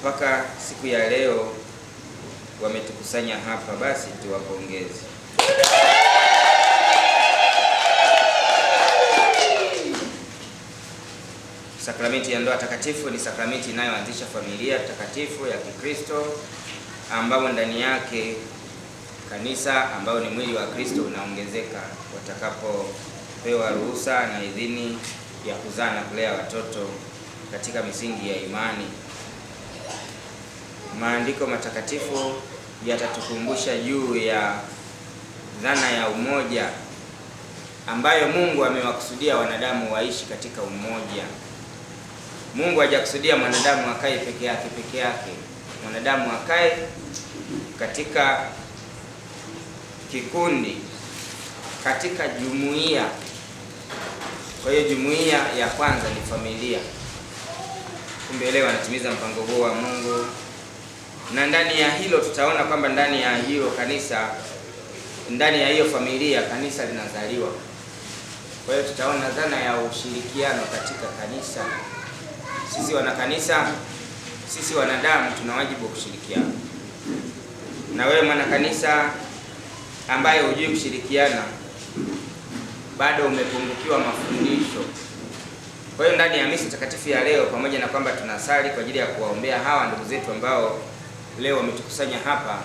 mpaka siku ya leo wametukusanya hapa, basi tuwapongeze. Sakramenti ya ndoa takatifu ni sakramenti inayoanzisha familia takatifu ya Kikristo, ambao ndani yake kanisa ambao ni mwili wa Kristo unaongezeka watakapopewa ruhusa na idhini ya kuzaa na kulea watoto katika misingi ya imani. Maandiko matakatifu yatatukumbusha juu ya dhana ya umoja ambayo Mungu amewakusudia wanadamu waishi katika umoja. Mungu hajakusudia mwanadamu akae peke yake. Mwanadamu akae katika kikundi, katika jumuiya. Kwa hiyo jumuiya ya kwanza ni familia. Kumbe leo anatimiza mpango huo wa Mungu, na ndani ya hilo tutaona kwamba ndani ya hiyo kanisa, ndani ya hiyo familia kanisa linazaliwa. Kwa hiyo tutaona dhana ya ushirikiano katika kanisa. Sisi wanakanisa, sisi wanadamu tuna wajibu wa kushirikiana. Na wewe mwanakanisa ambaye hujui kushirikiana, bado umepungukiwa mafundisho. Kwa hiyo ndani ya misa takatifu ya leo, pamoja na kwamba tunasali kwa ajili ya kuwaombea hawa ndugu zetu ambao leo wametukusanya hapa,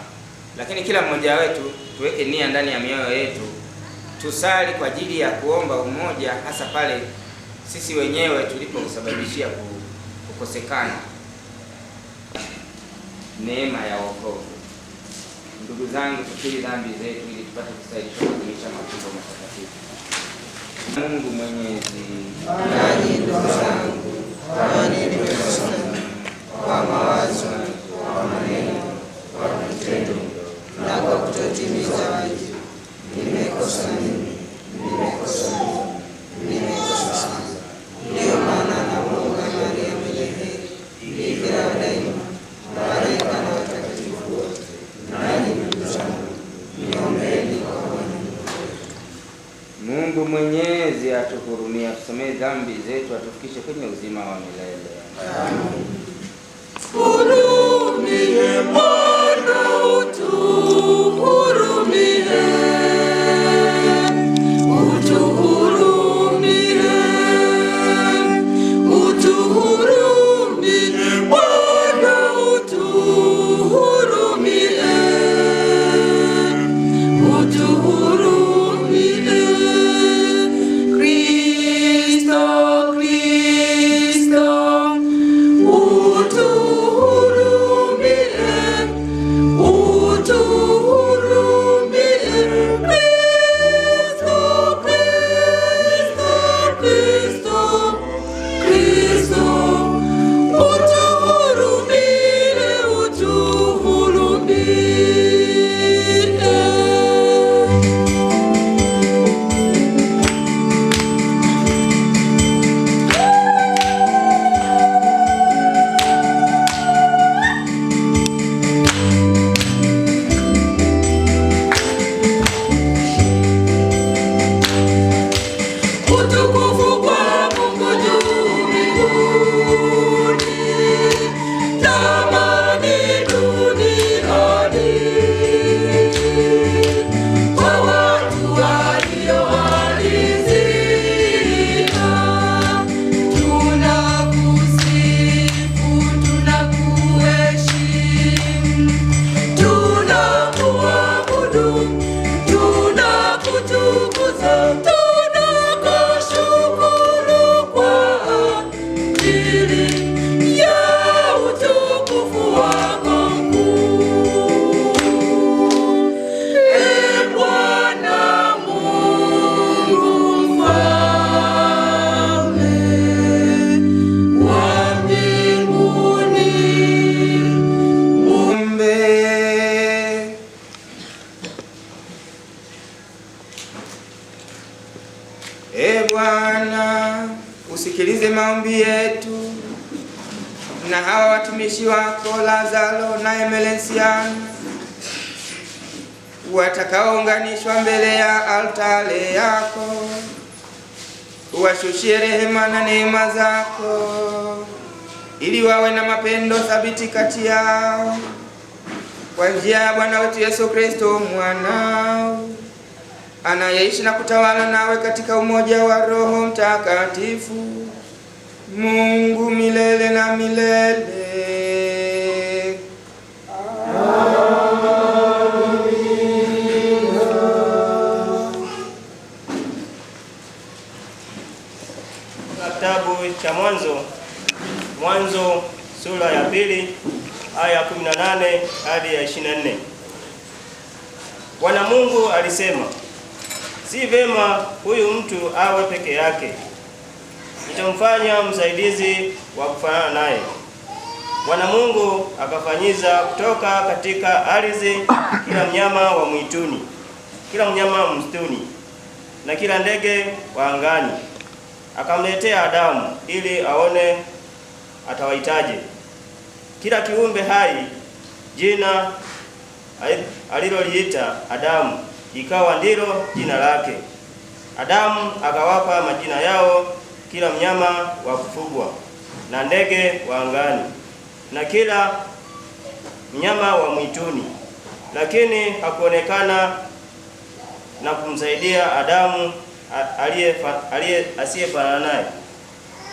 lakini kila mmoja wetu tuweke nia ndani ya mioyo yetu, tusali kwa ajili ya kuomba umoja, hasa pale sisi wenyewe tuliposababishia kukosekana neema ya wokovu. Ndugu zangu, tukiri dhambi zetu ili tupate kustahilishwa kutumisha mafumbo matakatifu. Mungu Mwenyezi, nanyi ndugu zangu, nanyi nimekosa kwa mawazo, kwa maneno, kwa vitendo na kwa kutotimiza wajibu. Nimekosa mimi, nimekosa sana. Ndiyo maana namuomba Maria mwenye heri, bikira daima, malaika na watakatifu wote, nanyi ndugu zangu, niombeeni kwa Bwana Mungu Mwenyezi atuhurumie, atusamehe dhambi zetu, atufikishe kwenye uzima wa milele. Amen. Hurumie Bwana, utuhurumie. Bwana, usikilize maombi yetu na hawa watumishi wako Lazaro na Emelesiana watakaounganishwa mbele ya altare yako. Uwashushie rehema na neema zako, ili wawe na mapendo thabiti kati yao, kwa njia ya Bwana wetu Yesu Kristo mwanao, anayeishi na kutawala nawe katika umoja wa Roho Mtakatifu, Mungu milele na milele. Kitabu cha Mwanzo sura ya 2 aya 18 hadi ya 24. Bwana Mungu alisema, si vema huyu mtu awe peke yake, nitamfanya msaidizi wa kufanana naye. Bwana Mungu akafanyiza kutoka katika ardhi kila mnyama wa mwituni, kila mnyama msituni na kila ndege wa angani, akamletea Adamu ili aone atawaitaje. Kila kiumbe hai jina aliloliita Adamu ikawa ndilo jina lake. Adamu akawapa majina yao kila mnyama wa kufugwa na ndege wa angani na kila mnyama wa mwituni, lakini hakuonekana na kumsaidia Adamu asiyefanana naye.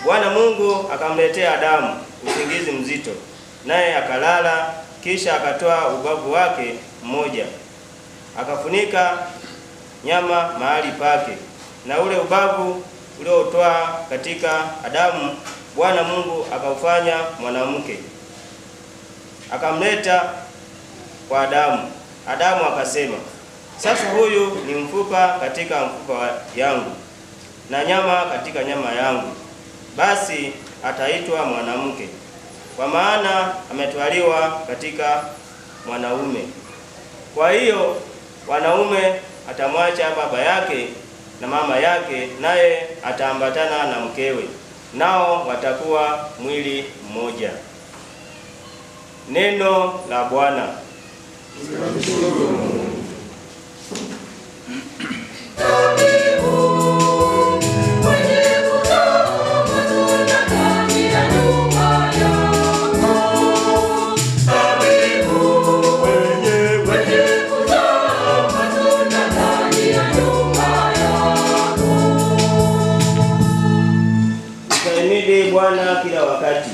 Bwana Mungu akamletea Adamu usingizi mzito, naye akalala. Kisha akatoa ubavu wake mmoja, akafunika nyama mahali pake, na ule ubavu uliotoa katika Adamu Bwana Mungu akaufanya mwanamke, akamleta kwa Adamu. Adamu akasema, sasa huyu ni mfupa katika mfupa yangu na nyama katika nyama yangu, basi ataitwa mwanamke, kwa maana ametwaliwa katika mwanaume. Kwa hiyo wanaume atamwacha baba yake na mama yake, naye ataambatana na mkewe, nao watakuwa mwili mmoja. Neno la Bwana. Mhimidi Bwana kila wakati,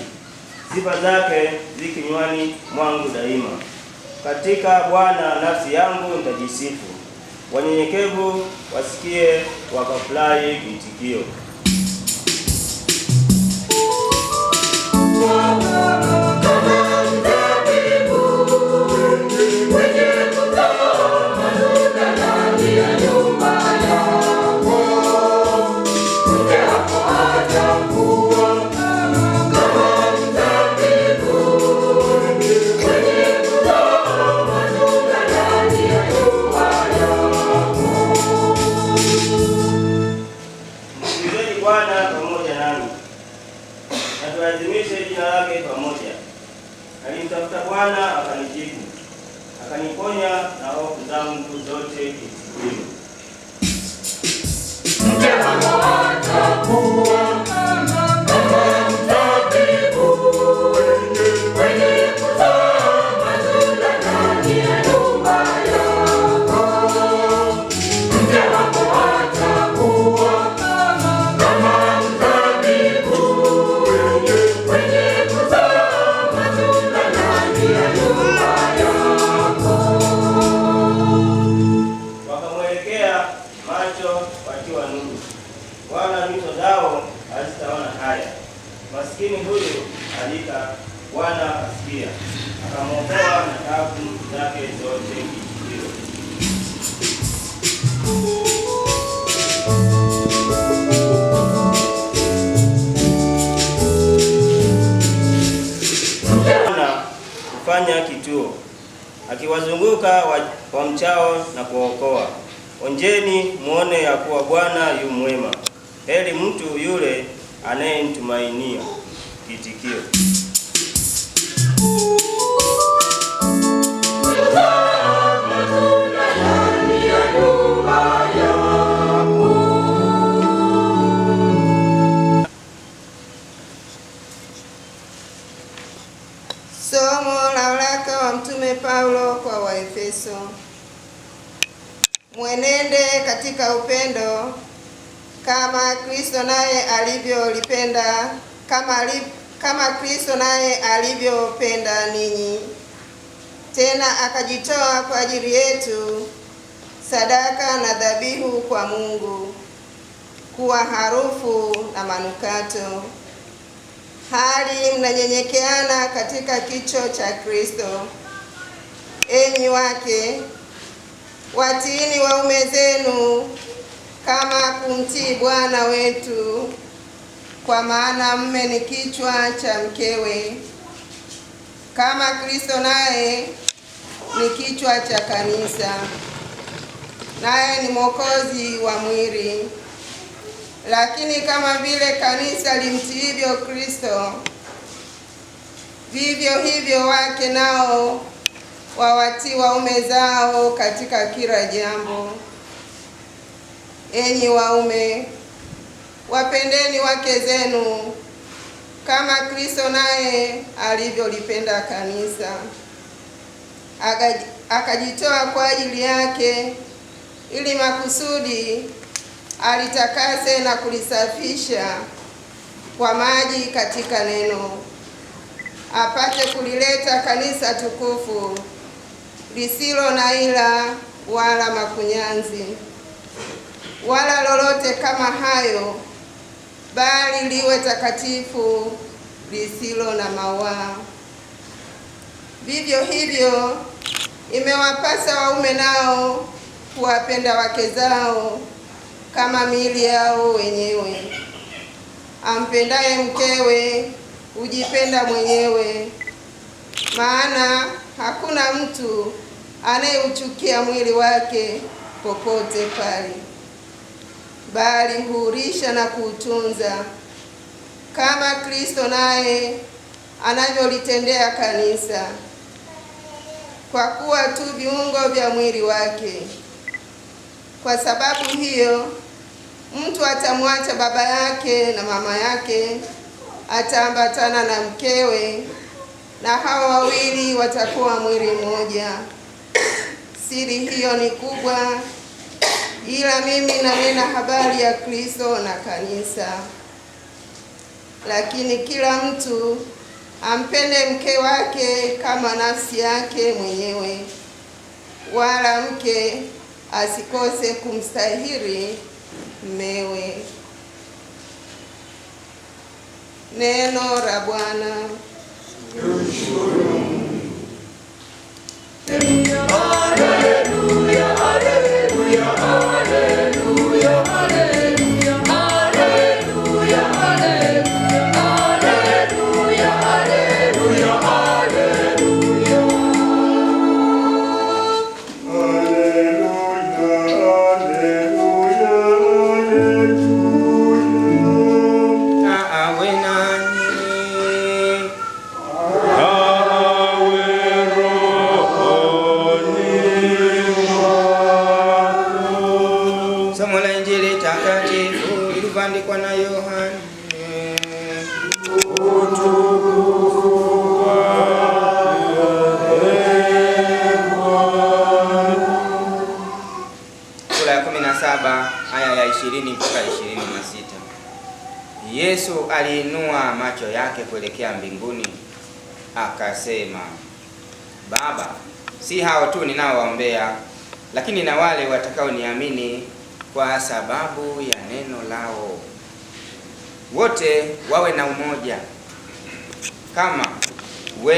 sifa zake zi kinywani mwangu daima. Katika Bwana nafsi yangu nitajisifu, wanyenyekevu wasikie wakafurahi kiitikio. Bwana pamoja nami, na tuadhimishe jina lake pamoja. Alimtafuta Bwana akanijibu, akaniponya na hofu zangu zote kisikio. Maskini huyu alika, Bwana akasikia, akamwokoa na taabu zake zote kisikio. Bwana kufanya kituo, akiwazunguka wamchao na kuokoa. Onjeni muone ya kuwa Bwana yu mwema, heri mtu yule anayemtumainia. Kiitikio. Somo la waraka wa Mtume Paulo kwa Waefeso. Mwenende katika upendo kama Kristo naye alivyolipenda kama Kristo naye alivyopenda ninyi, tena akajitoa kwa ajili yetu sadaka na dhabihu kwa Mungu, kuwa harufu na manukato. Hali mnanyenyekeana katika kicho cha Kristo. Enyi wake, watiini waume zenu kama kumtii Bwana wetu, kwa maana mume ni kichwa cha mkewe, kama Kristo naye ni kichwa cha kanisa, naye ni Mwokozi wa mwili. Lakini kama vile kanisa limtiivyo Kristo, vivyo hivyo wake nao wawatii waume zao katika kila jambo. Enyi waume, wapendeni wake zenu kama Kristo naye alivyolipenda kanisa, akajitoa kwa ajili yake, ili makusudi alitakase na kulisafisha kwa maji katika neno, apate kulileta kanisa tukufu, lisilo na ila wala makunyanzi wala lolote kama hayo, bali liwe takatifu, lisilo na mawaa. Vivyo hivyo imewapasa waume nao kuwapenda wake zao kama miili yao wenyewe. Ampendaye mkewe hujipenda mwenyewe, maana hakuna mtu anayeuchukia mwili wake popote pale, bali huulisha na kuutunza, kama Kristo naye anavyolitendea kanisa, kwa kuwa tu viungo vya mwili wake. Kwa sababu hiyo mtu atamwacha baba yake na mama yake, ataambatana na mkewe, na hao wawili watakuwa mwili mmoja. Siri hiyo ni kubwa, ila mimi nanena habari ya Kristo na kanisa. Lakini kila mtu ampende mke wake kama nafsi yake mwenyewe, wala mke asikose kumstahili mmewe. Neno la Bwana. Somo la Injili takatifu ilivyoandikwa na Yohane. Sura ya 17 aya ya 20 mpaka 26. Yesu aliinua macho yake kuelekea mbinguni, akasema, Baba, si hao tu ninaowaombea, lakini na wale watakaoniamini kwa sababu ya neno lao. Wote wawe na umoja kama wewe